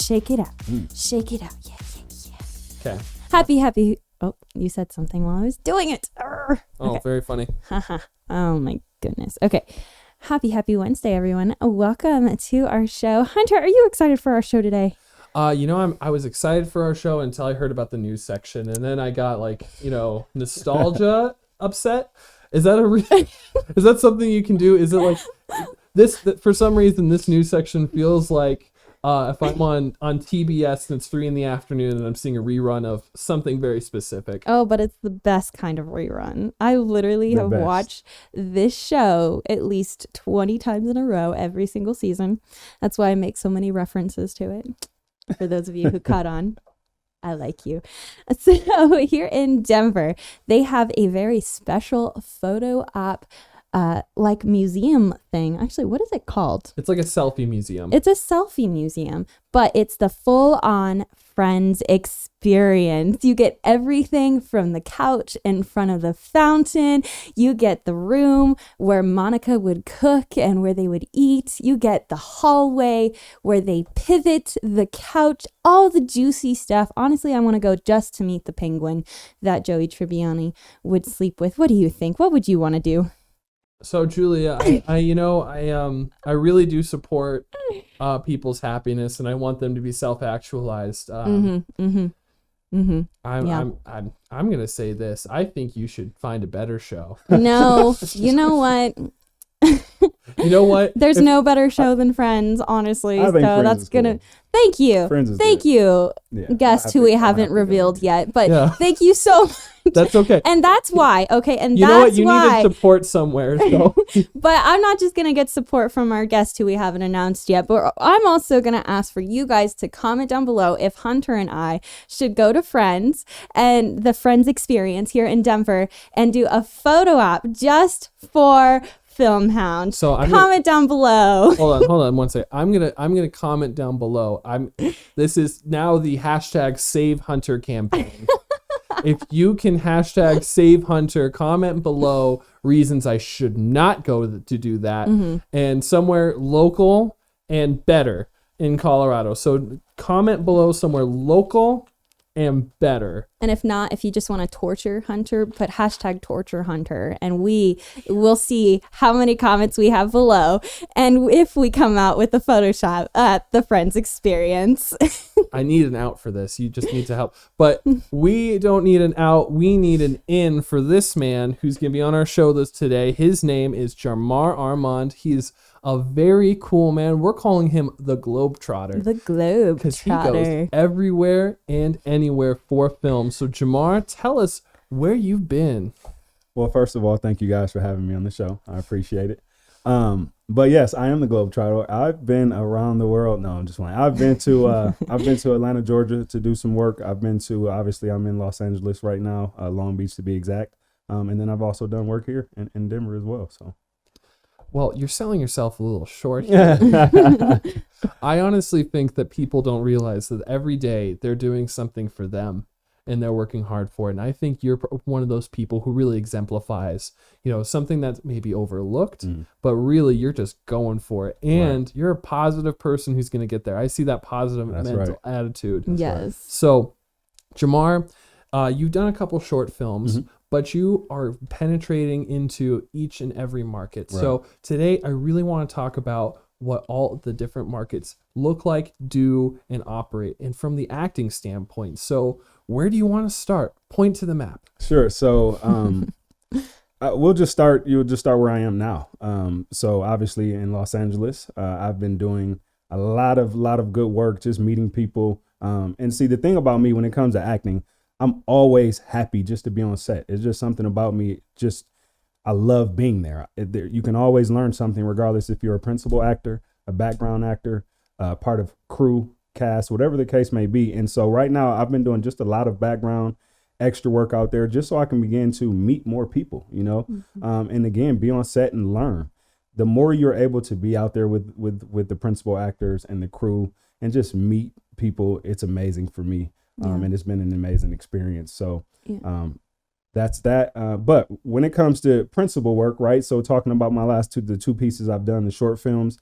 shake it out. Shake it out. Yeah. Okay. Happy. Oh, you said something while I was doing it. Arr. Oh, Okay. very funny. Oh my goodness. Okay. Happy Wednesday, everyone. Welcome to our show. Hunter, are you excited for our show today? I was excited for our show until I heard about the news section, and then I got nostalgia upset. Is that is that something you can do? Is it like this? For some reason, this news section feels like if I'm on TBS and it's 3 p.m. and I'm seeing a rerun of something very specific. Oh, but it's the best kind of rerun. I literally have watched this show at least 20 times in a row every single season. That's why I make so many references to it. For those of you who caught on, I like you. So here in Denver, they have a very special photo op museum thing. Actually, what is it called? It's like a selfie museum. It's a selfie museum, but it's the full-on Friends experience. You get everything from the couch in front of the fountain. You get the room where Monica would cook and where they would eat. You get the hallway where they pivot the couch, all the juicy stuff. Honestly, I want to go just to meet the penguin that Joey Tribbiani would sleep with. What do you think? What would you want to do? So Julia, I really do support people's happiness, and I want them to be self-actualized. I'm gonna say this. I think you should find a better show. No, you know what? You know what? There's no better show than Friends, honestly. So that's gonna. Cool. Thank you. Thank you, guest who we haven't revealed yet. But thank you so much. That's okay. And that's why. Okay. And you that's know what? You why. needed support somewhere. So. But I'm not just going to get support from our guest who we haven't announced yet. But I'm also going to ask for you guys to comment down below if Hunter and I should go to Friends and the Friends experience here in Denver and do a photo op just for Filmhound. So comment down below. Hold on one second. I'm gonna comment down below. This is now the hashtag Save Hunter campaign. If you can hashtag Save Hunter, comment below reasons I should not go to do that, and somewhere local and better in Colorado. So comment below somewhere local and better. And if not, if you just want to torture Hunter, put hashtag torture Hunter, and we will see how many comments we have below, and if we come out with the Photoshop at the Friends experience. I need an out for this. You just need to help. But we don't need an out. We need an in for this man who's going to be on our show today. His name is Jamar Armand. He's a very cool man. We're calling him the Globetrotter. The Globetrotter. Because he goes everywhere and anywhere for film. So Jamar, tell us where you've been. Well, first of all, thank you guys for having me on the show. I appreciate it. But yes, I am the Globetrotter. I've been around the world. No, I'm just playing. I've been to Atlanta, Georgia to do some work. Obviously I'm in Los Angeles right now, Long Beach to be exact. And then I've also done work here in Denver as well. So. Well, you're selling yourself a little short here. I honestly think that people don't realize that every day they're doing something for them and they're working hard for it. And I think you're one of those people who really exemplifies, something that's maybe overlooked, but really you're just going for it. And you're a positive person who's going to get there. I see that positive mental attitude. Yes. Right. So, Jamar, you've done a couple short films. But you are penetrating into each and every market. Right. So today I really want to talk about what all the different markets look like, do, and operate, and from the acting standpoint. So where do you want to start? Point to the map. Sure. So you'll just start where I am now. So obviously in Los Angeles, I've been doing a lot of good work, just meeting people. And see, the thing about me when it comes to acting, I'm always happy just to be on set. It's just something about me. I love being there. You can always learn something, regardless if you're a principal actor, a background actor, part of crew, cast, whatever the case may be. And so right now I've been doing just a lot of background extra work out there just so I can begin to meet more people, and again, be on set and learn. The more you're able to be out there with the principal actors and the crew and just meet people, it's amazing for me. And it's been an amazing experience. So that's that. But when it comes to principal work, right? So talking about my the two pieces I've done, the short films,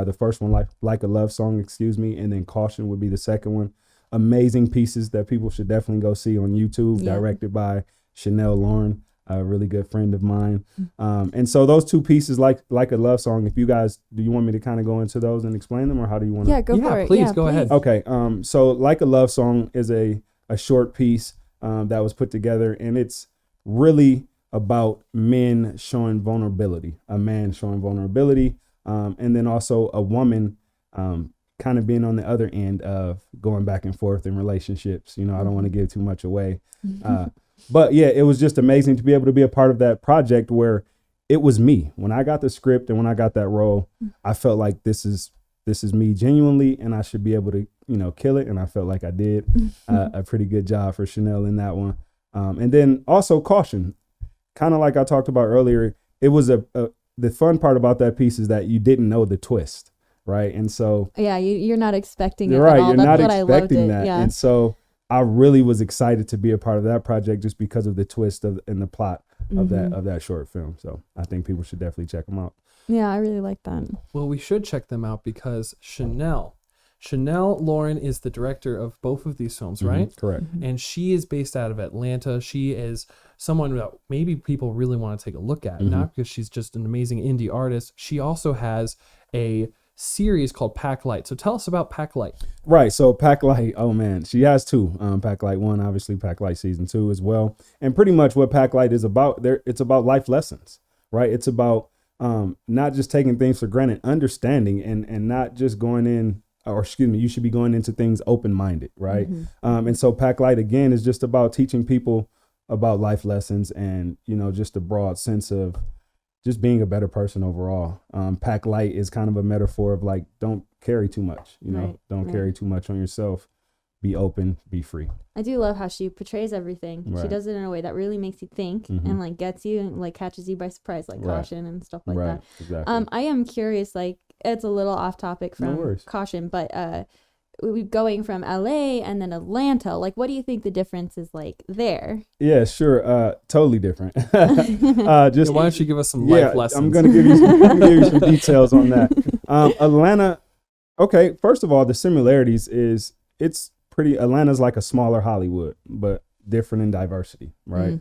The first one, like a love song, and then Caution would be the second one. Amazing pieces that people should definitely go see on YouTube, directed by Chanel Lauren, a really good friend of mine. And so those two pieces, like a love song, if you guys, do you want me to kind of go into those and explain them, or how do you want to? Yeah, go for it. Please go ahead. Okay. So Like a Love Song is a short piece that was put together, and it's really about men showing vulnerability, a man showing vulnerability, and then also a woman kind of being on the other end of going back and forth in relationships. I don't want to give too much away. But yeah, it was just amazing to be able to be a part of that project where it was me. When I got the script and when I got that role, I felt like this is me genuinely, and I should be able to, kill it. And I felt like I did a pretty good job for Chanel in that one. And then also Caution, kind of like I talked about earlier, it was the fun part about that piece is that you didn't know the twist, right? And so you're not expecting it right, at all. you're That's not what I loved expecting it. that. Yeah. And so I really was excited to be a part of that project just because of the twist and the plot of that short film. So I think people should definitely check them out. Yeah, I really like that. Well, we should check them out because Chanel Lauren is the director of both of these films, right? Correct. And she is based out of Atlanta. She is someone that maybe people really want to take a look at, not because she's just an amazing indie artist. She also has a series called Pack Light. So tell us about Pack Light. Right. So Pack Light, oh man, she has two. Pack Light 1, obviously Pack Light Season 2 as well. And pretty much what Pack Light is about, it's about life lessons, right? It's about not just taking things for granted, understanding and not just going in, or excuse me, you should be going into things open-minded, right? And so Pack Light, again, is just about teaching people about life lessons and, just a broad sense of just being a better person overall. Pack Light is kind of a metaphor of like, don't carry too much, don't carry too much on yourself. Be open, be free. I do love how she portrays everything. Right. She does it in a way that really makes you think and like gets you and like catches you by surprise, like Caution and stuff like that. Exactly. I am curious, like it's a little off topic from Caution, but we going from LA and then Atlanta, like what do you think the difference is like there? Yeah, sure. Totally different. Why don't you give us some life lessons? I'm gonna give you some details on that. Atlanta, okay, first of all, the similarities is Atlanta's like a smaller Hollywood, but different in diversity, right?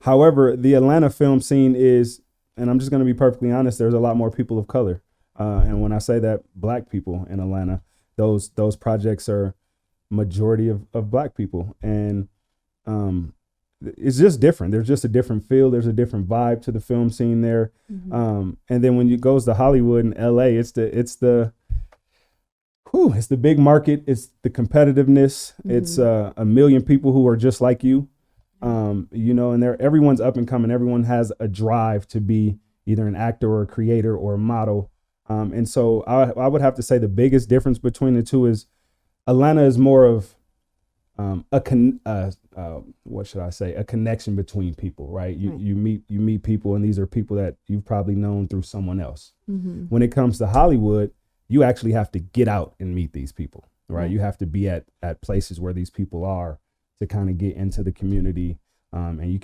However, the Atlanta film scene is, and I'm just going to be perfectly honest, there's a lot more people of color. And when I say that, Black people in Atlanta, those projects are majority of Black people. And it's just different. There's just a different feel. There's a different vibe to the film scene there. And then when it goes to Hollywood and LA, it's the big market. It's the competitiveness. It's a million people who are just like you, and everyone's up and coming. Everyone has a drive to be either an actor or a creator or a model. And so I would have to say the biggest difference between the two is Atlanta is more of a connection between people, right? You meet people, and these are people that you've probably known through someone else. When it comes to Hollywood, you actually have to get out and meet these people, right? You have to be at places where these people are to kind of get into the community. And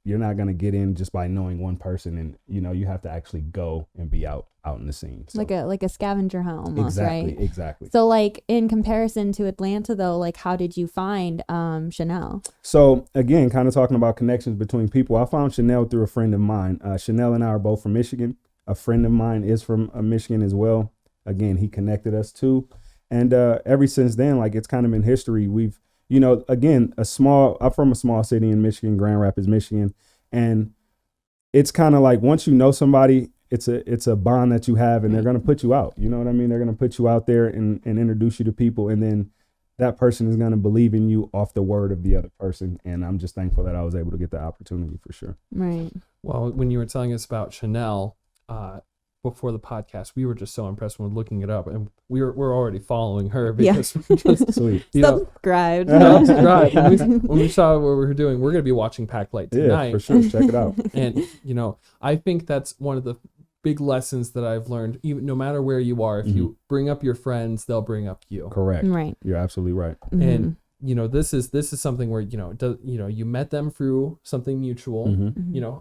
you're not going to get in just by knowing one person. And, you have to actually go and be out in the scene. So. Like a scavenger hunt almost, right? Exactly. So like in comparison to Atlanta though, like how did you find Chanel? So again, kind of talking about connections between people, I found Chanel through a friend of mine. Chanel and I are both from Michigan. A friend of mine is from Michigan as well. Again, he connected us too. And ever since then, like it's kind of been history. We've, again, I'm from a small city in Michigan, Grand Rapids, Michigan. And it's kind of like once you know somebody, it's a bond that you have, and they're going to put you out. You know what I mean? They're going to put you out there and introduce you to people. And then that person is going to believe in you off the word of the other person. And I'm just thankful that I was able to get the opportunity for sure. Right. Well, when you were telling us about Chanel, before the podcast, we were just so impressed when looking it up, and we're already following her because we're just sweet. Subscribed. When we saw what we were doing, we're going to be watching Pack Light tonight. Yeah, for sure. Check it out. And I think that's one of the big lessons that I've learned. Even no matter where you are, if you bring up your friends, they'll bring up you. Correct. Right. You're absolutely right. And this is something where you met them through something mutual.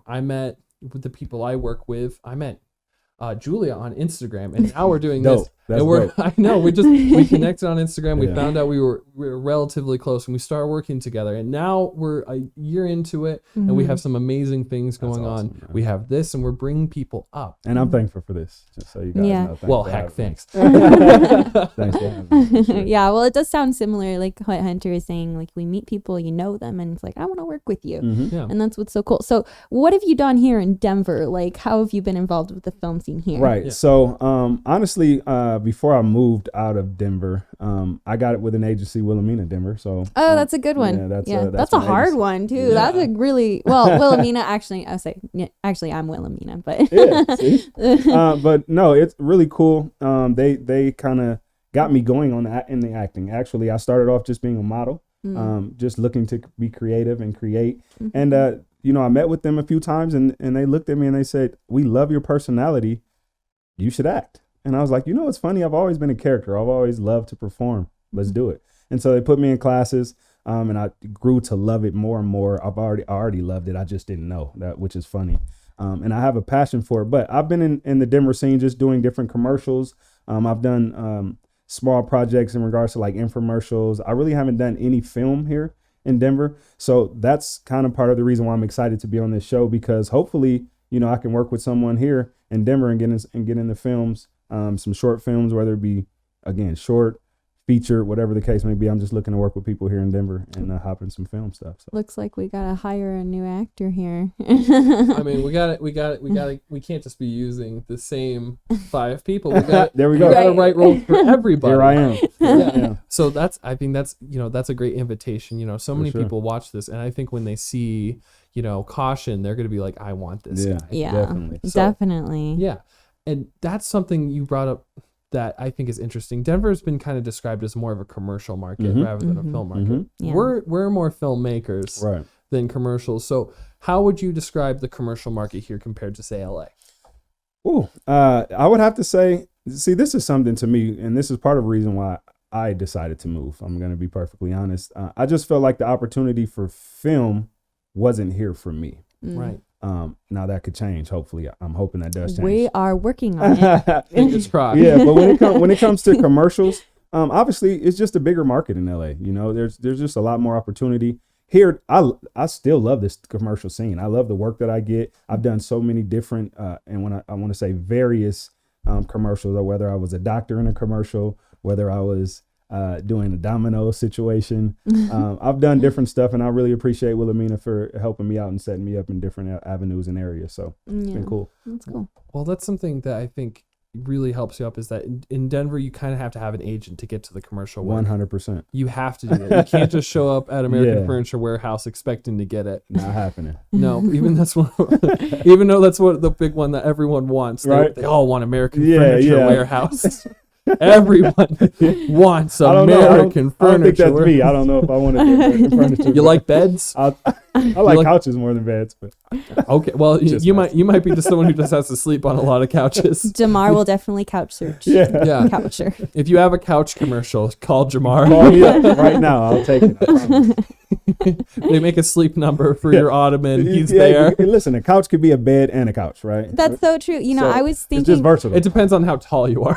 I met with the people I work with. I met Julia on Instagram, and now we're doing Dope. this. That's And we're dope. I know we connected on Instagram. We Yeah. found out we were relatively close, and we started working together. And now we're a year into it, and we have some amazing things going on. awesome, man. We have this, and we're bringing people up. And I'm thankful for this, just so you guys Yeah. know. Thanks Well, for heck, having me. thanks. Thanks for having me. for sure. Yeah, well, it does sound similar, like what Hunter is saying. Like we meet people, you know them, and it's like I want to work with you, Mhm. Yeah. and that's what's so cool. So, what have you done here in Denver? Like, how have you been involved with the film scene here? Right. Yeah. So, honestly, before I moved out of Denver, I got it with an agency, Wilhelmina, Denver. So, Oh, that's a good one. yeah, that's that's a an hard agency. one too. Yeah. That's a really Wilhelmina. Actually, actually, I'm Wilhelmina, but Yeah. See? But no, it's really cool. They kind of got me going in the acting. Actually, I started off just being a model, just looking to be creative and create. And I met with them a few times, and they looked at me and they said, "We love your personality. You should act." And I was like, it's funny. I've always been a character. I've always loved to perform. Let's do it. And so they put me in classes, and I grew to love it more and more. I already loved it. I just didn't know that, which is funny. And I have a passion for it. But I've been in the Denver scene just doing different commercials. I've done small projects in regards to like infomercials. I really haven't done any film here in Denver. So that's kind of part of the reason why I'm excited to be on this show, because hopefully, I can work with someone here in Denver and get into films, some short films, whether it be, again, short, feature, whatever the case may be. I'm just looking to work with people here in Denver and hop in some film stuff. So. looks like we gotta hire a new actor here. I mean, we can't just be using the same 5 people. We got There we we go. got to write roles for everybody. Here I am. Yeah. So I think that's a great invitation. So many sure. people watch this, and I think when they see, Caution, they're going to be like, I want this Yeah. guy. Yeah, Definitely. definitely. Yeah. And that's something you brought up that I think is interesting. Denver's been kind of described as more of a commercial market rather than a film market. Yeah. We're more filmmakers Right. than commercials. So how would you describe the commercial market here compared to, say, LA? Ooh, I would have to say, see, this is something to me, and this is part of the reason why I decided to move. I'm going to be perfectly honest. I just felt like the opportunity for film wasn't here for me. Right. Now that could change. Hopefully, I'm hoping that does change. We are working on it. Fingers crossed. Yeah, but when it comes to commercials, obviously it's just a bigger market in LA. There's just a lot more opportunity here. I still love this commercial scene. I love the work that I get. I've done so many different and when I want to say various commercials, or whether I was a doctor in a commercial, whether I was doing a domino situation. I've done different stuff, and I really appreciate Wilhelmina for helping me out and setting me up in different avenues and areas. So it's been cool. That's cool. Well, that's something that I think really helps you up, is that in Denver, you kind of have to have an agent to get to the commercial work. 100%. You have to do that. You can't just show up at American Yeah. Furniture Warehouse expecting to get it. Not happening. No, even though that's what the big one that everyone wants. Right. They all want American Yeah, Furniture yeah. Warehouse. Everyone wants I don't know. American I don't think Furniture. that's me. I don't know if I want to do American furniture. You like beds? I like like- couches more than beds, but Okay, well, Just you might be just someone who just has to sleep on a lot of couches. Jamar will definitely couch search. yeah. Yeah. Coucher. If you have a couch commercial, call Jamar. Call me up right now. I'll take it. I promise. They make a sleep number for your ottoman. He's Yeah, there. Listen, a couch could be a bed and a couch, right? That's so true. So, I was It's just thinking. versatile. It depends on how tall you are.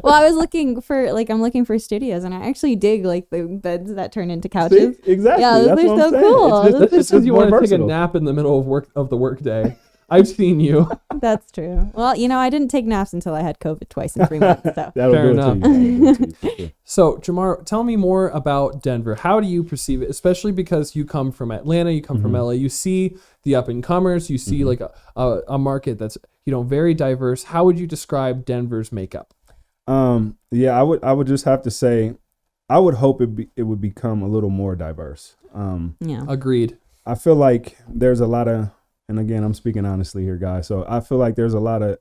Well, I was looking for I'm looking for studios, and I actually dig like the beds that turn into couches. See? Exactly. Yeah, That's they're what I'm so saying. cool. It's That's just it's because you more want to take a versatile. nap in the middle of the workday. I've seen you. That's true. Well, I didn't take naps until I had COVID twice in 3 months. So That'll Fair do enough. it to you. That'll do it to you. So, Jamar, tell me more about Denver. How do you perceive it, especially because you come from Atlanta, you come from LA. You see the up and comers. You see like a market that's very diverse. How would you describe Denver's makeup? Yeah, I would just have to say, I would hope it would become a little more diverse. yeah. Agreed. I feel like there's a lot of, and again, I'm speaking honestly here, guys. So I feel like there's a lot of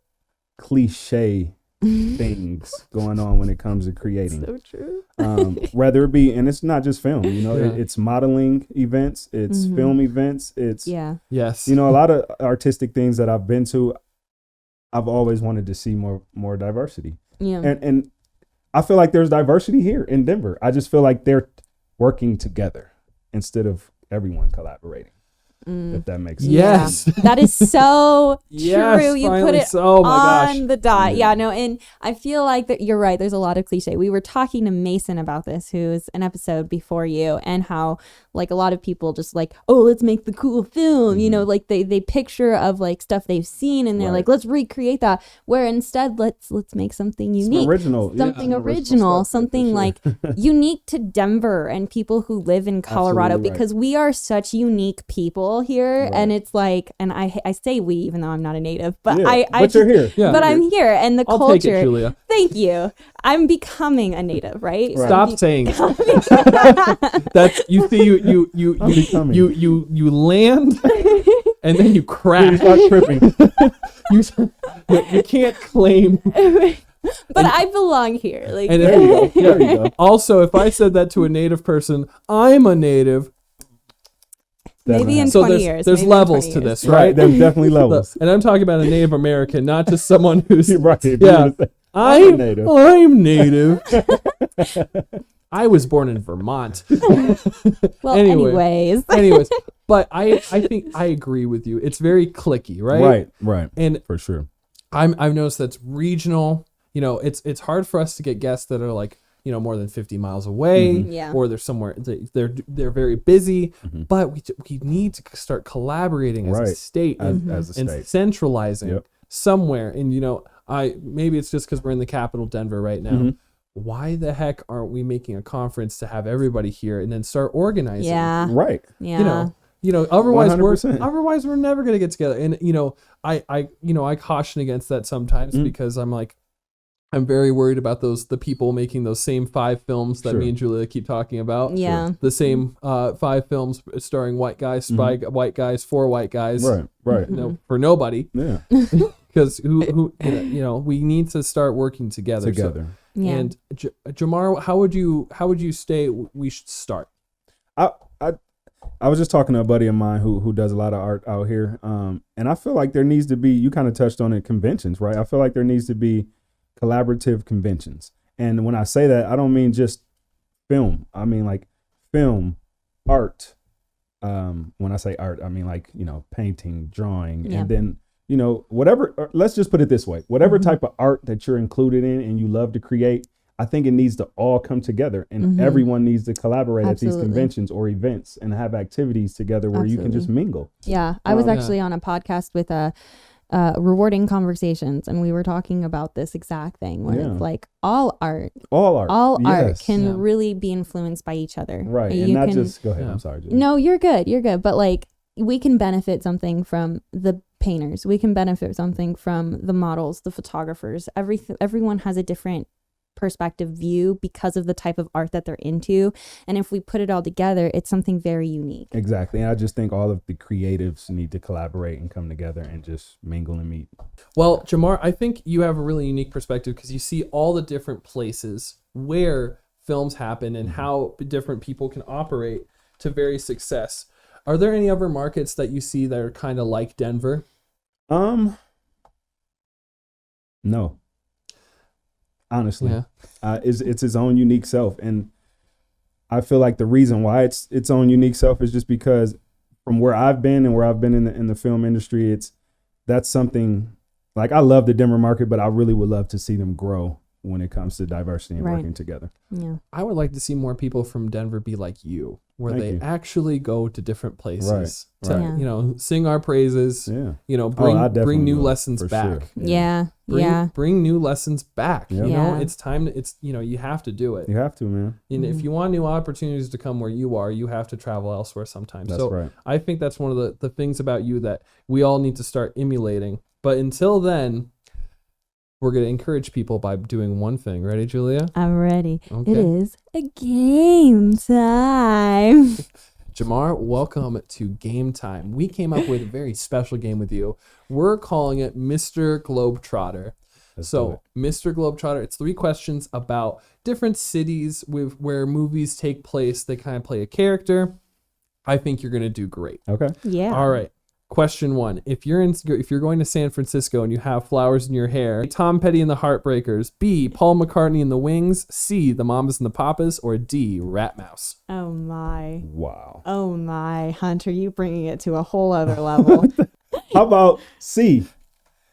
cliche things going on when it comes to creating. So true. Whether it be, and it's not just film, Yeah. it's modeling events, it's film events, it's, Yeah. Yes. a lot of artistic things that I've been to. I've always wanted to see more diversity. Yeah. And I feel like there's diversity here in Denver. I just feel like they're working together instead of everyone collaborating. if that makes sense. Yes. That is so Yes, true. You put finally. it Oh my on gosh. the dot. Yeah. Yeah, no, and I feel like that you're right. There's a lot of cliche. We were talking to Mason about this, who's an episode before you, and how like a lot of people just like, oh, let's make the cool film. You know, like they picture of like stuff they've seen, and they're Right. like, let's recreate that. Where instead, let's make something unique. Some original. yeah, Something some original, stuff, for something sure. like unique to Denver and people who live in Colorado, Absolutely right. because we are such unique people here. Right. And it's like, and I say we, even though I'm not a native, but Yeah, I but you're here. Yeah. but I'm here, and the I'll culture. take it, Julia. Thank you. I'm becoming a native, right? Right. Stop saying that's you see you I'm becoming. you land and then you You crash. start tripping. You can't claim. But I belong here. Like, And There you go. There you go. Also, if I said that to a native person, I'm a native. maybe in So 20 there's years. there's maybe in levels 20 to years. this, Right. right? There's definitely levels. And I'm talking about a Native American, not just someone who's Right. If Yeah. you wanna say- I'm native. I'm native. I was born in Vermont. Well, Anyway. anyways. Anyways, but I think I agree with you. It's very clicky, right? Right. Right. And For sure. I've noticed that's regional. You know, it's hard for us to get guests that are like, you know, more than 50 miles away, Yeah. or they're somewhere they're very busy. Mm-hmm. But we need to start collaborating as a Right. state As, Mm-hmm. as a and state. centralizing Yep. somewhere. And you know, maybe it's just because we're in the capital, Denver, right now. Mm-hmm. Why the heck aren't we making a conference to have everybody here and then start organizing? Yeah. Right. Yeah. You know, otherwise 100%. we're never gonna get together. And you know, I caution against that sometimes Mm. because I'm very worried about the people making those same 5 films that Sure. me and Julia keep talking about. Yeah. The same 5 films starring white guys, white guys, for white guys. Right. Right. No, for nobody. Yeah. Because who you know, we need to start working together. So- Together. Yeah. and Jamar, how would you say we should start? I was just talking to a buddy of mine who does a lot of art out here. And I feel like there needs to be, you kind of touched on it, conventions, right? I feel like there needs to be collaborative conventions. And when I say that, I don't mean just film. I mean like film, art. When I say art, I mean like, you know, painting, drawing, Yeah. and then, you know, whatever, or let's just put it this way, whatever type of art that you're included in and you love to create, I think it needs to all come together, and everyone needs to collaborate at these Absolutely. conventions or events and have activities together where you can just mingle. Yeah, I was Yeah. actually on a podcast with Rewarding Conversations, and we were talking about this exact thing where Yeah. it's like all art All art. art Yes. can Yeah. really be influenced by each other. Right. And You not can, just, go ahead. Yeah. I'm sorry. Julie. no, you're good. But like we can benefit something from the painters. We can benefit something from the models, the photographers. Everyone has a different perspective view because of the type of art that they're into, and if we put it all together, it's something very unique. Exactly. And I just think all of the creatives need to collaborate and come together and just mingle and meet. Well, Jamar, I think you have a really unique perspective because you see all the different places where films happen and how different people can operate to very success. Are there any other markets that you see that are kind of like Denver? No. Honestly. Yeah. It's its own unique self. And I feel like the reason why it's its own unique self is just because from where I've been and where I've been in the film industry, that's something like I love the Denver market, but I really would love to see them grow when it comes to diversity and Right. working together. Yeah. I would like to see more people from Denver be like you, where Thank they you. actually go to different places to, right. Yeah. you know, sing our praises, Yeah. you know, I definitely bring new will, lessons for back. sure. Yeah. Yeah. Bring new lessons back. Yep. You know, Yeah. it's time you know, you have to do it. You have to, man. And if you want new opportunities to come where you are, you have to travel elsewhere sometimes. That's so right. I think that's one of the things about you that we all need to start emulating. But until then, we're going to encourage people by doing one thing. Ready, Julia? I'm ready. Okay. It is a game time. Jamar, welcome to Game Time. We came up with a very special game with you. We're calling it Mr. Globetrotter. Let's do it. Mr. Globetrotter, it's 3 questions about different cities where movies take place. They kind of play a character. I think you're going to do great. Okay. Yeah. All right. Question 1. If you're going to San Francisco and you have flowers in your hair, Tom Petty and the Heartbreakers, B, Paul McCartney and the Wings, C, the Mamas and the Papas, or D, Rat Mouse? Oh my. Wow. Oh my, Hunter, you bringing it to a whole other level. How about C?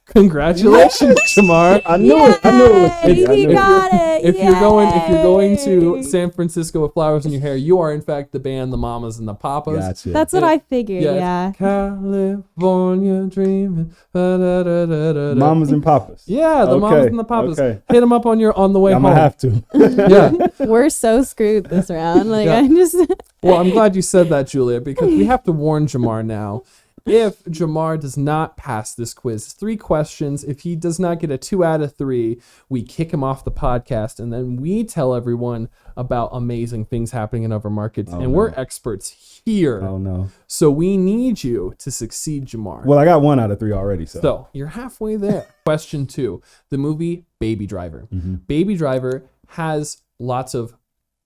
Congratulations, Jamar. I knew it. I knew it was C. I He knew it. got it. If you're going Yay. to San Francisco with flowers in your hair, you are in fact the band the Mamas and the Papas. Gotcha. That's what I figured. Yeah. it's California dreaming. Ba-da-da-da-da-da. Mamas and Papas. Yeah, the Mamas and the Papas. Okay. Hit them up on the way I'm home. gonna have to. Yeah. We're so screwed this round. Like Yeah. I just. Well, I'm glad you said that, Julia, because we have to warn Jamar now. If Jamar does not pass this quiz, 3 questions. If he does not get a 2 out of 3, we kick him off the podcast, and then we tell everyone about amazing things happening in other markets. Oh, and no. we're experts here. Oh no. So we need you to succeed, Jamar. Well, I got 1 out of 3 already. So you're halfway there. Question 2. The movie Baby Driver. Mm-hmm. Baby Driver has lots of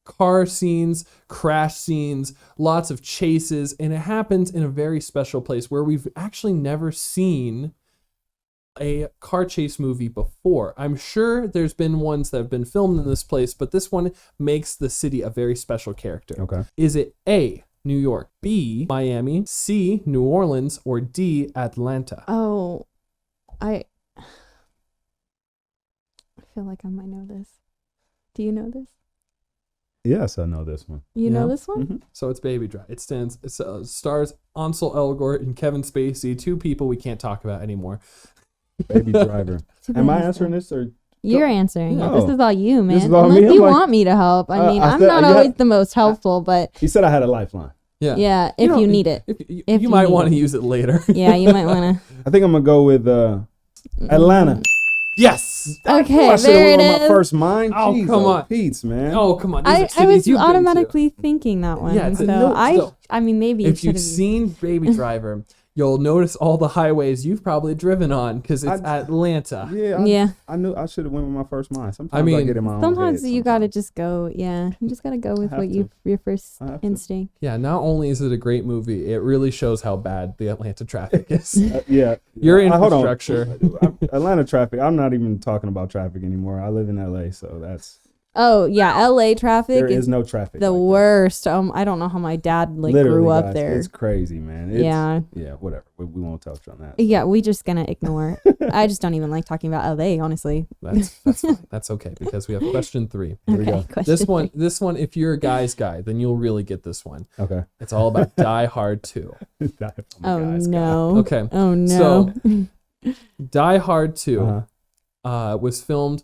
car scenes, crash scenes, lots of chases, and it happens in a very special place where we've actually never seen a car chase movie before. I'm sure there's been ones that have been filmed in this place, but this one makes the city a very special character. Okay. Is it A, New York, B, Miami, C, New Orleans, or D, Atlanta? Oh, I feel like I might know this. Do you know this? Yes, I know this one. You know Yeah. this one? Mm-hmm. So it's Baby Driver. It stars Ansel Elgort and Kevin Spacey, 2 people we can't talk about anymore. Baby Driver. Too Am I bad. answering this or? You're answering it. Oh. This is all you, man. This is all Unless me? I'm you like- want me to help. I mean, I I'm said- not yeah. always the most helpful, but He said I had a lifeline. Yeah. if don't- you need it. If If you you might need want to it. use it later. Yeah, you might want I think I'm gonna go with Atlanta. Yes. Okay, I should there have it went with my is. first mind. Oh, Jeez, come on. Pete's, man. Oh, come on. These are I cities was you've been to. automatically thinking that one. Yeah, it's a so no- I so I mean, maybe you If should you've have. seen Baby Driver, you'll notice all the highways you've probably driven on because it's Atlanta. Yeah. Yeah. I knew I should have went with my first mind. Sometimes I mean, I get in my own Sometimes head you gotta sometimes. just go. Yeah, you just gotta go with have what to. your first I have to. instinct. Yeah, not only is it a great movie, it really shows how bad the Atlanta traffic is. Yeah. Your Hold on. infrastructure. Atlanta traffic. I'm not even talking about traffic anymore. I live in LA, so that's Oh yeah, L.A. traffic there is is no traffic. the like that. worst. I don't know how my dad Literally, grew up guys, there. It's crazy, man. It's, Yeah. Yeah. Whatever. We won't touch on that. Yeah, we just gonna ignore. I just don't even like talking about L.A. Honestly. That's fine. That's okay because we have question 3. Here we go. Okay, question. This one, if you're a guy's guy, then you'll really get this one. Okay. It's all about Die Hard 2. Oh Guys, no. Okay. Oh no. Die Hard 2 Uh-huh. was filmed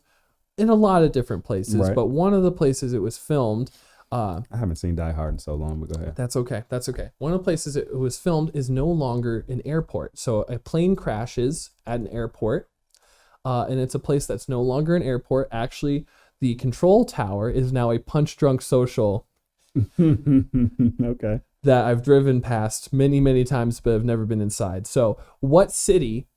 in a lot of different places, Right. but one of the places it was filmed, I haven't seen Die Hard in so long, but go ahead. that's okay. That's okay. One of the places it was filmed is no longer an airport. So a plane crashes at an airport, and it's a place that's no longer an airport. Actually, the control tower is now a punch drunk social Okay. that I've driven past many, many times, but have never been inside. So what city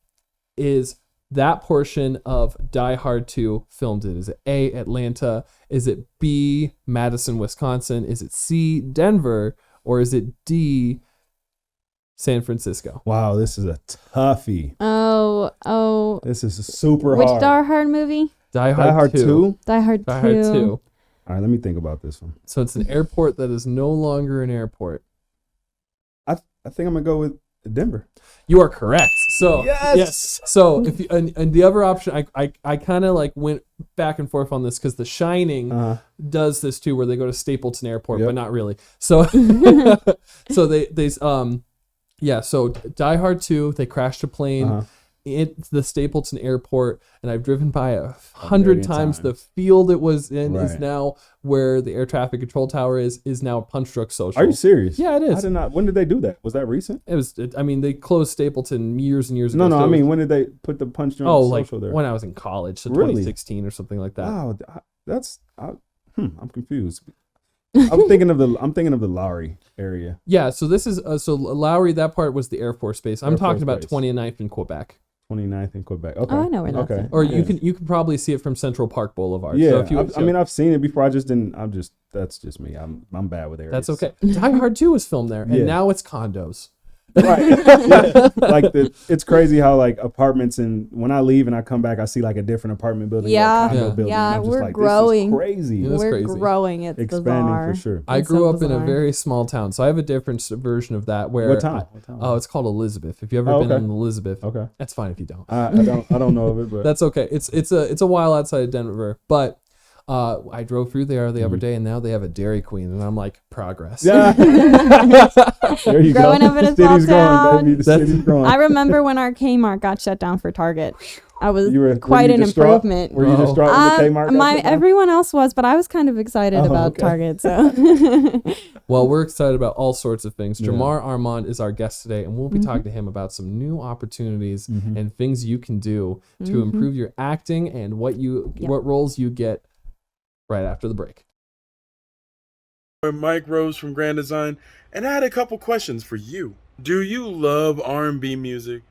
is that portion of Die Hard 2 filmed in? Is it A, Atlanta? Is it B, Madison, Wisconsin? Is it C, Denver? Or is it D, San Francisco? Wow, this is a toughie. Oh. This is super Which hard. Die Hard movie? Die Hard, Die Hard 2. 2? Die Hard 2. Die Hard 2. All right, let me think about this one. So it's an airport that is no longer an airport. I think I'm going to go with Denver. You are correct. So Yes! So if you, and the other option, I kind of like went back and forth on this because The Shining does this too, where they go to Stapleton Airport, Yep. but not really. So so they yeah. So Die Hard 2, they crashed a plane. It's the Stapleton Airport, and I've driven by 100 times. The field it was in is Right. now where the air traffic control tower is now a punch drunk social. Are you serious? Yeah, it is. I did not. When did they do that? Was that recent? I mean, they closed Stapleton years and years ago. No, so I it mean, was- when did they put the punch drunk like social there? when I was in college, so Really? 2016 or something like that. Wow, I'm confused. I'm thinking of the Lowry area. Yeah, so this is so Lowry. That part was the Air Force Base. I'm Air talking Force about Base. 29th in Quebec. 29th in Quebec. Okay. Oh, I know where that's okay. at. Or Yeah. you can probably see it from Central Park Boulevard. Yeah, So if you, I mean, I've seen it before. I just didn't. That's just me. I'm bad with areas. that's okay. Die Hard 2 was filmed there, and Yeah. now it's condos. Right. Yeah. Like it's crazy how like apartments, and when I leave and I come back, I see like a different apartment building, or a condo building. Yeah, and I'm just we're like, growing. This is crazy. Yeah, that's We're crazy. growing. It's Expanding bizarre. for sure. I It's grew so up in a bizarre. very small town, so I have a different version of that. Where What town? Oh, it's called Elizabeth. If you ever been okay. in Elizabeth, Okay. that's fine if you don't. I don't know of it, but That's okay. It's a while outside of Denver, but I drove through there the other day, and now they have a Dairy Queen, and I'm like, progress. yeah. There you Growing go. up in a The city's small town. growing, baby. The city's growing. I remember when our Kmart got shut down for Target. I was Were quite you an distraught? improvement. Were you distraught when the Kmart got shut down? Everyone else was, but I was kind of excited about okay. Target. So Well, we're excited about all sorts of things. Yeah. Jamar Armand is our guest today, and we'll be talking to him about some new opportunities and things you can do to improve your acting and what roles you get right after the break. I'm Mike Rose from Grand Design, and I had a couple questions for you. Do you love R&B music?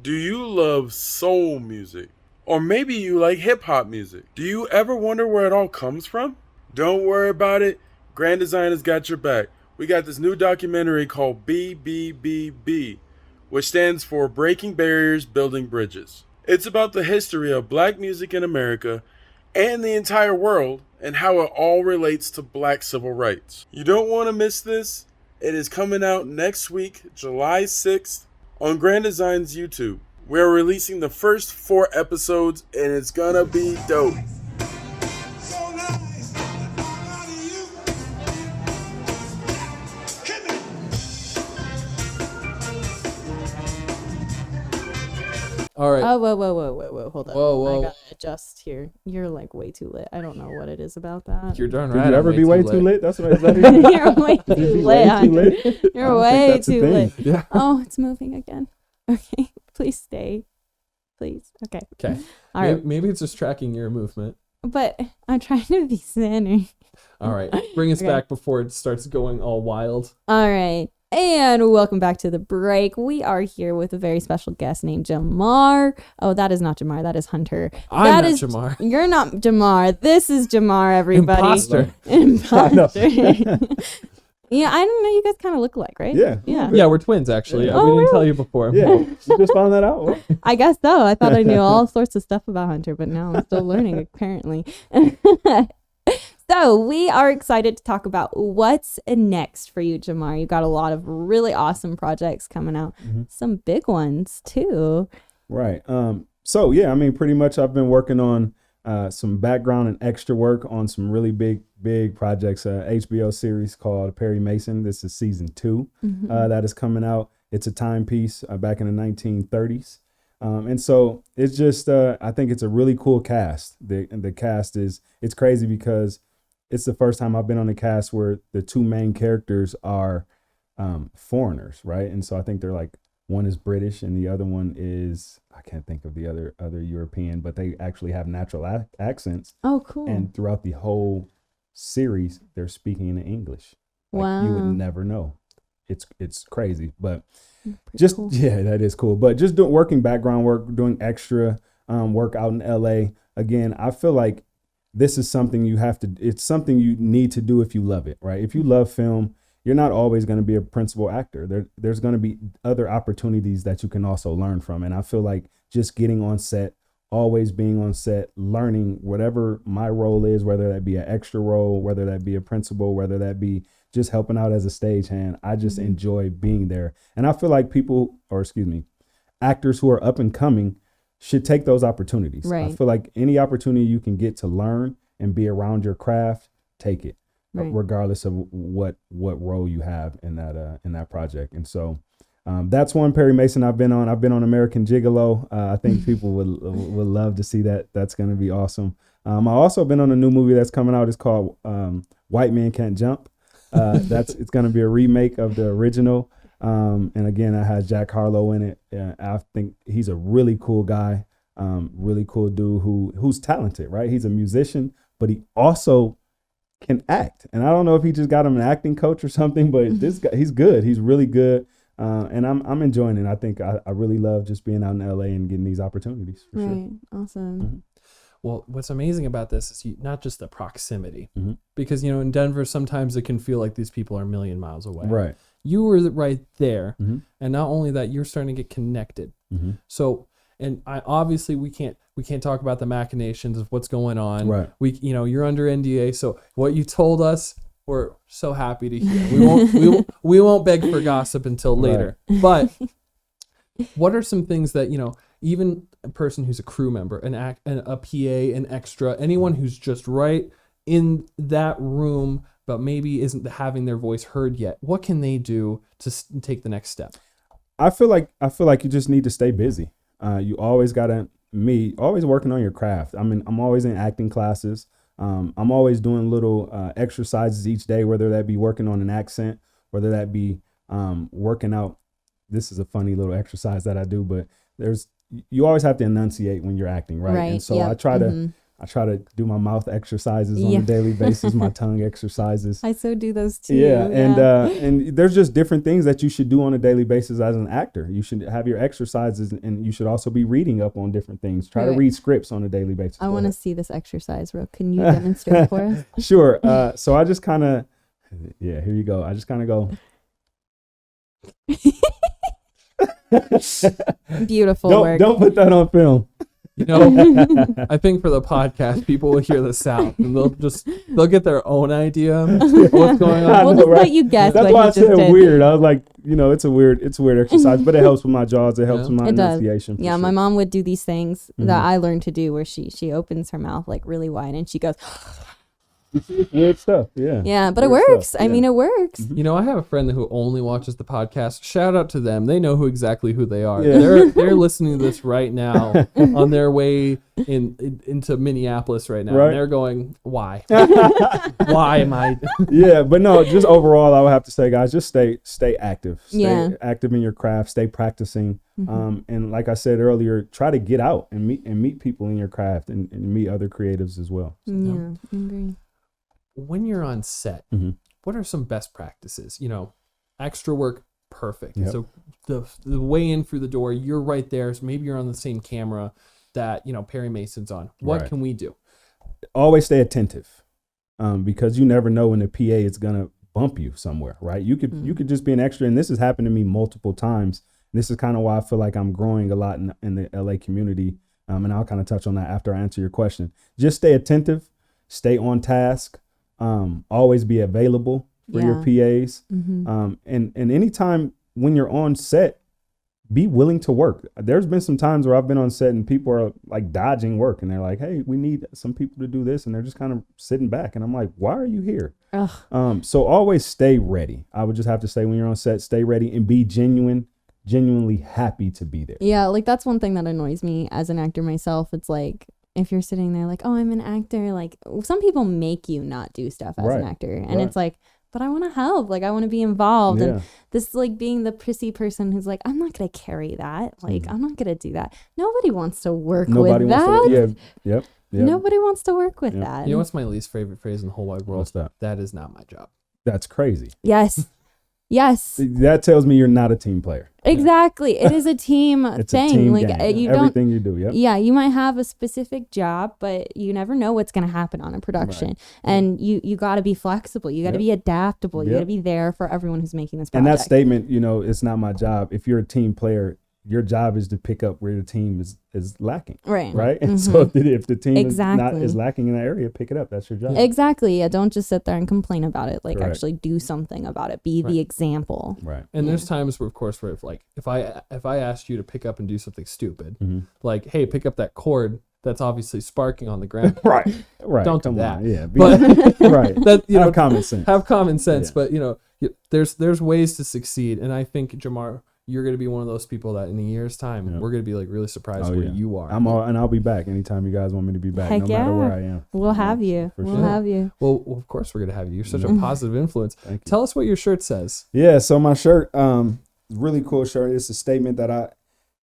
Do you love soul music? Or maybe you like hip-hop music? Do you ever wonder where it all comes from? Don't worry about it. Grand Design has got your back. We got this new documentary called BBBB, which stands for Breaking Barriers, Building Bridges. It's about the history of black music in America and the entire world, and how it all relates to black civil rights. You don't want to miss this. It is coming out next week, July 6th, on Grand Design's YouTube. We're releasing the first 4 episodes, and it's gonna be dope. So nice. How do you? Hit me. All right. oh, whoa, hold up. Whoa. I gotta adjust here. You're like way too lit. I don't know what it is about that. You're darn Could right. you I'm ever be way too lit? That's what is that it? You're way Could you too be lit. way too Hunter. lit? I You're don't think way that's a too thing. lit. Yeah. Oh, it's moving again. Okay, please stay. Please. Okay. Okay. All right. Maybe it's just tracking your movement. But I'm trying to be centered. All right. Bring us Okay. back before it starts going all wild. All right. And welcome back to the break. We are here with a very special guest named Jamar. Oh, that is not Jamar. That is Hunter. I'm That not is- Jamar. You're not Jamar. This is Jamar, everybody. Imposter. Imposter. Yeah, I don't know. You guys kind of look alike, right? Yeah. Yeah. Yeah, we're twins, actually. Oh, We didn't really? tell you before. Yeah. You just found that out? What? I guess so. I thought I knew all sorts of stuff about Hunter, but now I'm still learning, apparently. So we are excited to talk about what's next for you, Jamar. You got a lot of really awesome projects coming out. Some big ones, too. Right. So yeah, I mean, pretty much I've been working on some background and extra work on some really big projects. HBO series called Perry Mason. This is season 2 that is coming out. It's a timepiece back in the 1930s. And so it's just, I think it's a really cool cast. The cast it's crazy because it's the first time I've been on a cast where the 2 main characters are foreigners, right? And so I think they're like, one is British and the other one is, I can't think of the other European, but they actually have natural accents. Oh, cool. And throughout the whole series, they're speaking in English. Like, Wow. you would never know. It's crazy, but Pretty just cool. yeah, that is cool. But just working background work, doing extra work out in LA. Again, I feel like this is something it's something you need to do if you love it, right? If you love film, you're not always going to be a principal actor. There's going to be other opportunities that you can also learn from. And I feel like just getting on set, always being on set, learning whatever my role is, whether that be an extra role, whether that be a principal, whether that be just helping out as a stagehand. I just enjoy being there. And I feel like actors who are up and coming should take those opportunities. Right. I feel like any opportunity you can get to learn and be around your craft, take it, Right. regardless of what role you have in that project. And so that's one Perry Mason I've been on. I've been on American Gigolo. I think people would love to see that. That's going to be awesome. I also been on a new movie that's coming out. It's called White Man Can't Jump. It's going to be a remake of the original. And again, it has Jack Harlow in it. I think he's a really cool guy, really cool dude who's talented, right? He's a musician, but he also can act. And I don't know if he just got him an acting coach or something, but this guy, he's good. He's really good. And I'm enjoying it. I think I really love just being out in LA and getting these opportunities for sure. Right. Awesome. Well, what's amazing about this is not just the proximity, Mhm. because, in Denver, sometimes it can feel like these people are a million miles away. Right. you were right there. Mhm. And not only that, you're starting to get connected. Mhm. So, and obviously we can't talk about the machinations of what's going on. Right. You're under NDA. So what you told us, we're so happy to hear. We won't beg for gossip until later. But what are some things that, even a person who's a crew member, a PA, an extra, anyone who's just right in that room, but maybe isn't having their voice heard yet, what can they do to take the next step? I feel like you just need to stay busy. You always always working on your craft. I mean, I'm always in acting classes. I'm always doing little exercises each day, whether that be working on an accent, whether that be working out. This is a funny little exercise that I do, but you always have to enunciate when you're acting, right? And so Yep. I try to do my mouth exercises on a daily basis, my tongue exercises. I so do those too. Yeah, and there's just different things that you should do on a daily basis as an actor. You should have your exercises, and you should also be reading up on different things. Try to Right. read scripts on a daily basis. I Go want to ahead. see this exercise, Ro. Can you demonstrate for us? Sure. So I just kind of, here you go. I just kind of go. Beautiful work. Don't put that on film. I think for the podcast, people will hear the sound and they'll get their own idea of what's going I on. We'll know, just right? let you guess That's what why I you just said did. weird. I was like, it's a weird exercise, but it helps with my jaws. It helps Yeah. with my It does. enunciation. for Yeah, my sure. mom would do these things Mhm. that I learned to do where she opens her mouth like really wide and she goes, Weird stuff. Yeah. yeah, but it Weird works. stuff, I yeah. mean, it works. I have a friend who only watches the podcast. Shout out to them. They know exactly who they are. Yeah. They're listening to this right now on their way into Minneapolis right now. Right. And they're going, why? Why am I? Yeah, but no, just overall, I would have to say, guys, just stay active. Stay Yeah. active in your craft. Stay practicing. And like I said earlier, try to get out and meet people in your craft and meet other creatives as well. Yeah, I agree. When you're on set, Mhm. what are some best practices? Extra work, perfect. Yep. So the way in through the door, you're right there. So maybe you're on the same camera that Perry Mason's on. What Right. can we do? Always stay attentive, because you never know when the PA is gonna bump you somewhere, right? You could just be an extra, and this has happened to me multiple times. This is kind of why I feel like I'm growing a lot in the LA community, and I'll kind of touch on that after I answer your question. Just stay attentive, stay on task, always be available for your PAs, and anytime when you're on set, be willing to work. There's been some times where I've been on set and people are like dodging work, and they're like, "Hey, we need some people to do this," and they're just kind of sitting back, and I'm like, "Why are you here?" Ugh. So always stay ready. I would just have to say, when you're on set, stay ready and be genuinely happy to be there. Yeah, like that's one thing that annoys me as an actor myself. It's like if you're sitting there like, oh, I'm an actor, like some people make you not do stuff as Right. an actor. And Right. it's like, but I want to help. Like I want to be involved. Yeah. And this like being the prissy person who's like, I'm not going to carry that. Like I'm not going to do that. Nobody wants to work Nobody with wants that. to. Yeah. Yep. Nobody wants to work with Yeah. that. You know what's my least favorite phrase in the whole wide world? What's that? That is not my job. That's crazy. Yes. Yes. That tells me you're not a team player. Exactly. It is a team It's thing. a team like game. you don't Everything you do. Yep. Yeah, you might have a specific job, but you never know what's going to happen on a production. Right. And you got to be flexible. You got to Yep. be adaptable. You Yep. got to be there for everyone who's making this And project. that statement, it's not my job. If you're a team player, your job is to pick up where the team is lacking, right. right? And so if the team Exactly. is lacking in that area, pick it up. That's your job. Exactly. Yeah, don't just sit there and complain about it. Like Correct. actually do something about it. Be Right. the example. Right. And there's times where, of course, where if I asked you to pick up and do something stupid, Mhm. like, hey, pick up that cord that's obviously sparking on the ground. Right. Right. Don't do Come that. on. Yeah. But right. that Have common sense. have common sense. Yeah. But there's ways to succeed, and I think Jamar, you're going to be one of those people that in a year's time Yeah. we're going to be like really surprised Oh, where yeah. you are. And I'll be back anytime you guys want me to be back, Heck no matter where yeah. I am. We'll have you. for We'll sure. have you. Well, of course we're going to have you. You're such a Mhm. positive influence. Thank you. Tell us what your shirt says. Yeah, so my shirt, really cool shirt. It's a statement that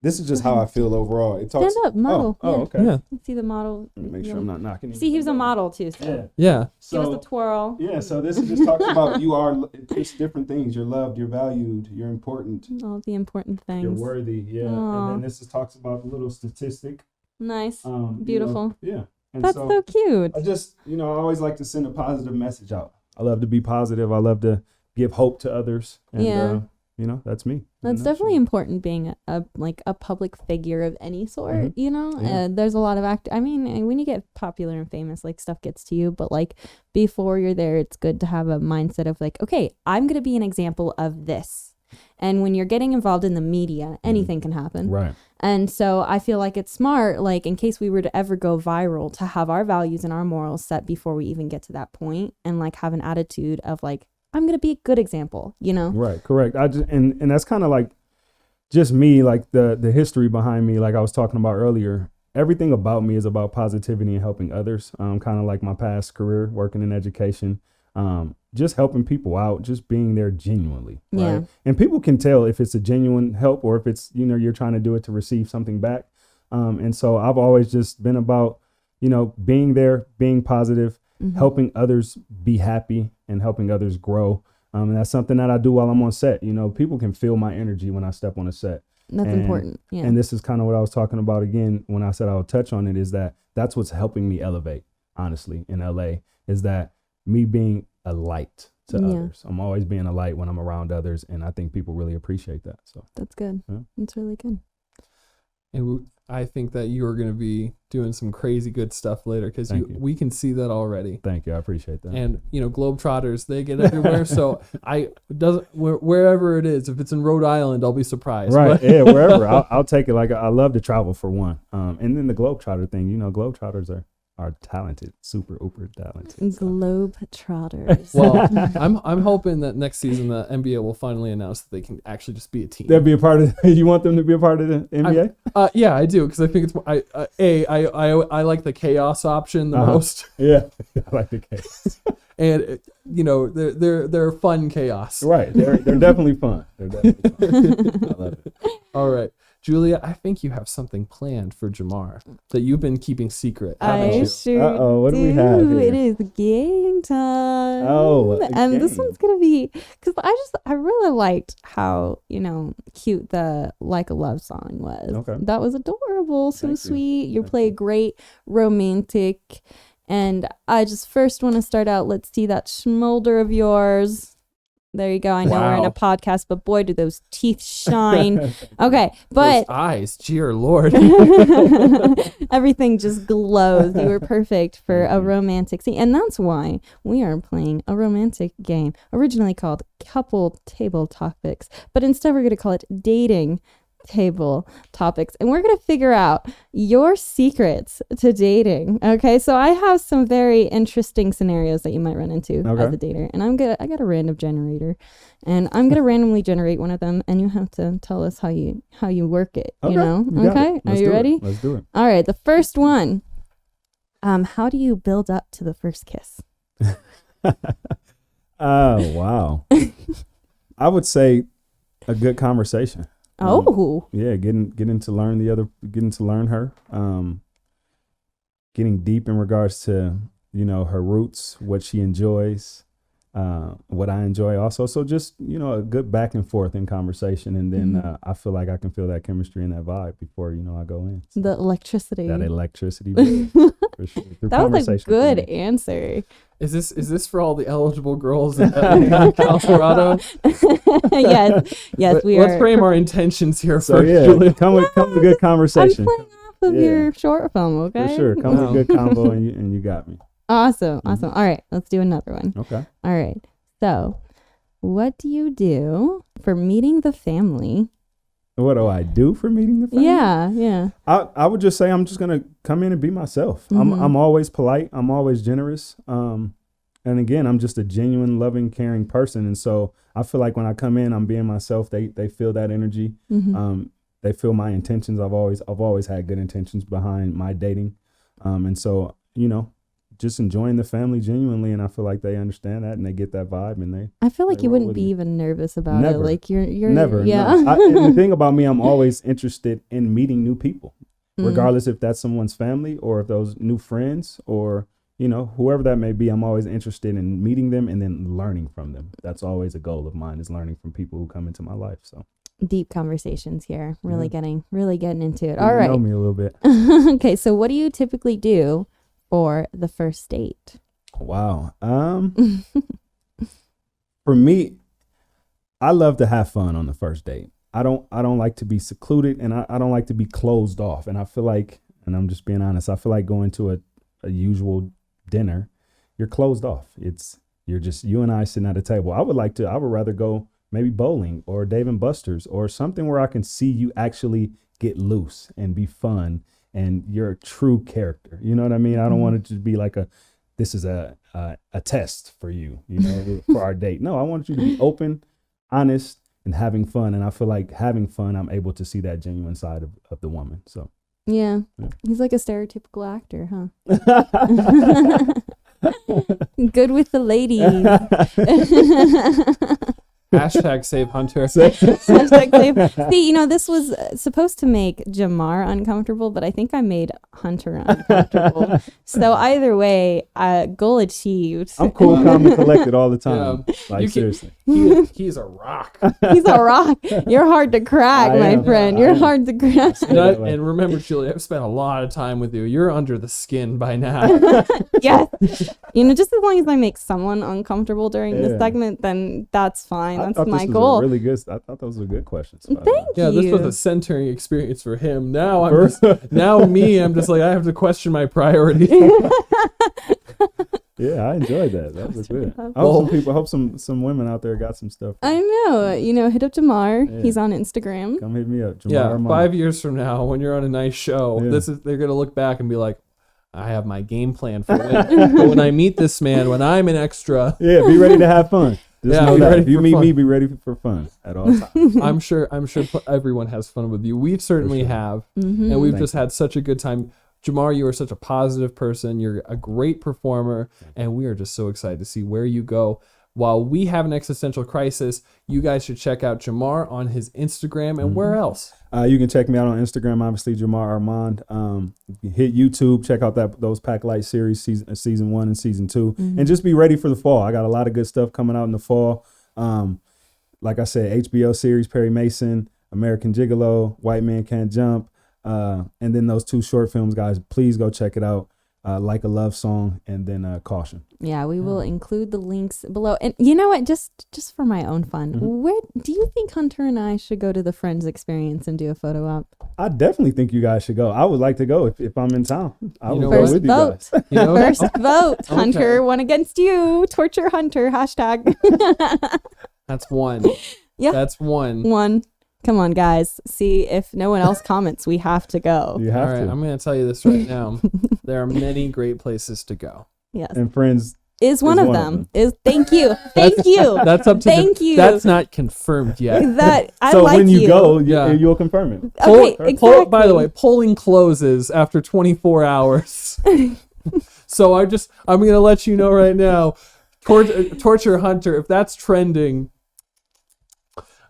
this is just how I feel overall. It talks. Stand up, model. Oh, Yeah. okay. Yeah. See the model. Let me make sure I'm not knocking. See, he was a anything model too. So. down. Yeah. Yeah. Give us So a twirl. yeah, so this just talks about you are just different things. You're loved. You're valued. You're important. All the important You're things. worthy. Yeah. Aw. And then this talks about a little statistic. Nice. You Beautiful. know, yeah. And That's so cute. I just, I always like to send a positive message out. I love to be positive. I love to give hope to others. And, Yeah. you know, that's me. That's definitely important being a public figure of any sort, Mhm. you know? Yeah. There's a lot of I mean, when you get popular and famous, like stuff gets to you, but like before you're there, it's good to have a mindset of like, okay, I'm going to be an example of this. And when you're getting involved in the media, anything can happen. Right. And so I feel like it's smart, like in case we were to ever go viral, to have our values and our morals set before we even get to that point, and like have an attitude of like, I'm going to be a good example, you know? Right. Correct. I just, and that's kind of like just me, like the history behind me, like I was talking about earlier. Everything about me is about positivity and helping others. Kind of like my past career working in education, just helping people out, just being there genuinely. Right. Yeah. And people can tell if it's a genuine help or if it's, you know, you're trying to do it to receive something back. And so I've always just been about, you know, being there, being positive, helping others be happy and helping others grow. And that's something that I do while I'm on set. You know, people can feel my energy when I step on a set. That's And- important. Yeah. And this is kind of what I was talking about again when I said I would touch on it, is that that's what's helping me elevate, honestly, in LA, is that me being a light to Yeah. others. I'm always being a light when I'm around others. And I think people really appreciate that. So That's good. Yeah. That's really good. And I think that you are going to be doing some crazy good stuff later because Thank you. we can see that already. thank you. I appreciate that. And you know, Globetrotters, they get everywhere. So wherever it is, if it's in Rhode Island, I'll be surprised. Right. But- Yeah. Wherever. I'll take it. Like I love to travel for one. And then the Globetrotter thing, you know, Globetrotters are talented, super talented. So. Globetrotters. Well, I'm hoping that next season the NBA will finally announce that they can actually just be a team. They'll be a part of. You want them to be a part of the NBA? Yeah, I do because I think it's I like the chaos option the Uh-huh. most, Yeah, I like the case. and you know they're fun chaos. Right, they're definitely fun. They're definitely fun. I love it. All right, Julia, I think you have something planned for Jamar that you've been keeping secret. haven't I you? sure Uh-oh, what do we have here? It is game time. Oh, a and this game. one's gonna be because I really liked how, you know, cute the Like a Love song was. Okay. That was adorable, so Thank you. sweet. You Thank play you. great romantic, and I just first want to start out. Let's see that smolder of yours. There you go. I know we're in a Wow. podcast, but boy, do those teeth shine. Okay, but Those eyes, dear Lord. everything just glows. You were perfect for a romantic scene. And that's why we are playing a romantic game, originally called Couple Table Topics. But instead, we're going to call it Dating Table Topics. And we're going to figure out your secrets to dating. Okay, so I have some very interesting scenarios that you might run into Okay. as a dater. And I got a random generator. And I'm going to randomly generate one of them. And you have to tell us how you work it, Okay, you know? you got Okay, it. are Let's you do it. ready? Let's do it. All right, the first one. How do you build up to the first kiss? Oh wow. I would say a good conversation. Oh, Yeah, getting to learn her. Getting deep in regards to, you know, her roots, what she enjoys, what I enjoy also. So just, you know, a good back and forth in conversation, and then I feel like I can feel that chemistry and that vibe before, you know, I go in. So the electricity. that electricity builds, for sure. Through That was a conversation for good me. answer. Is this for all the eligible girls in Colorado? yes, we Let's are. frame our intentions here So first, yeah, Julia. come with a good I'm conversation. playing off of Yeah. your short film, okay? For sure. Come Wow. with a good combo and you got me. Awesome. All right, let's do another one. Okay. All right. So, what do you do for meeting the family? What do I do for meeting the family? Yeah. I would just say I'm just gonna come in and be myself. I'm always polite. I'm always generous. And again, I'm just a genuine, loving, caring person. And so I feel like when I come in, I'm being myself. They feel that energy. They feel my intentions. I've always had good intentions behind my dating. And so, you know, just enjoying the family genuinely, and I feel like they understand that and they get that vibe, and I feel like They you roll wouldn't with be me. even nervous about Never. it. Like you're never. yeah. No. And the thing about me, I'm always interested in meeting new people, Mm. regardless if that's someone's family or if those new friends or, you know, whoever that may be. I'm always interested in meeting them and then learning from them. That's always a goal of mine, is learning from people who come into my life. So Deep conversations here. Really Yeah. getting into it. get All to right. know me a little bit. Okay, so what do you typically do for the first date? Wow. For me, I love to have fun on the first date. I don't like to be secluded, and I don't like to be closed off. And I feel like, and I'm just being honest, I feel like going to a usual dinner, you're closed off. You're just you and I sitting at a table. I would rather go maybe bowling or Dave and Buster's or something where I can see you actually get loose and be fun and you're a true character. You know what I mean? I don't want it to be like this is a test for you, for our date. No, I want you to be open, honest, and having fun. And I feel like having fun, I'm able to see that genuine side of the woman. So Yeah. He's like a stereotypical actor, huh? Good with the ladies. Hashtag save Hunter. Hashtag save. See, this was supposed to make Jamar uncomfortable, but I think I made Hunter uncomfortable. So either way, goal achieved. I'm cool, calm, and collected all the time. Like, seriously. He's a rock. He's a rock. You're hard to crack, my friend. You're hard to crack. And remember, Julie, I've spent a lot of time with you. You're under the skin by now. Yes. Just as long as I make someone uncomfortable during this segment, then that's fine. That's my goal. Really good. I thought those were good questions. Thank Yeah, you. this was a centering experience for him. Now I'm just like I have to question my priorities. Yeah, I enjoyed that. That was good. I hope some women out there got some stuff. I know. Hit up Jamar. Yeah. He's on Instagram. Come hit me up. Jamar Yeah, Armand. 5 years from now, when you're on a nice show, Yeah. they're gonna look back and be like, I have my game plan for when. But when I meet this man, when I'm an extra, Yeah, be ready to have fun. Just know be that. ready If you for meet fun. me, be ready for fun at all times. I'm sure everyone has fun with you. We certainly have, and we've Thank just had such a good time. Jamar, you are such a positive person. You're a great performer, and we are just so excited to see where you go. While we have an existential crisis, you guys should check out Jamar on his Instagram and where else? You can check me out on Instagram, obviously, Jamar Armand. Hit YouTube, check out those Pack Light series, season 1 and season 2, and just be ready for the fall. I got a lot of good stuff coming out in the fall. Like I said, HBO series, Perry Mason, American Gigolo, White Man Can't Jump, and then those 2 short films, guys. Please go check it out. Like a Love Song, and then Caution. Yeah, we will include the links below. And you know what? Just for my own fun, where do you think Hunter and I should go to the Friends Experience and do a photo op? I definitely think you guys should go. I would like to go if I'm in town. I would know go what? with you Vote. guys. You know, First vote. Okay. Hunter, one against you. Torture Hunter. Hashtag. that's one. Yeah. That's one. One. Come on, guys. See, if no one else comments, we have to go. You All have right, to. I'm going to tell you this right now. There are many great places to go. Yes. And Friends, Is one is of one of them. them. Is thank you. Thank you. That's up to Thank you. That's not confirmed yet. That I so like when you you. go, Yeah. you'll confirm it. Okay, exactly. By the way, polling closes after 24 hours. So I'm going to let you know right now, Torture Hunter, if that's trending.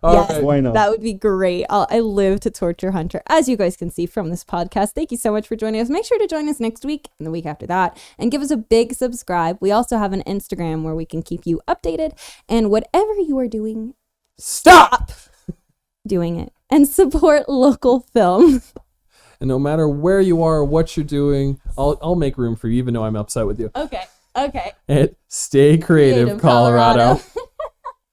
All Yes, right. Bueno. that would be great. I live to Torture Hunter, as you guys can see from this podcast. Thank you so much for joining us. Make sure to join us next week and the week after that, and give us a big subscribe. We also have an Instagram where we can keep you updated. And whatever you are doing, Stop! doing it and support local film. And no matter where you are or what you're doing, I'll make room for you, even though I'm upset with you. Okay. And stay creative, Colorado.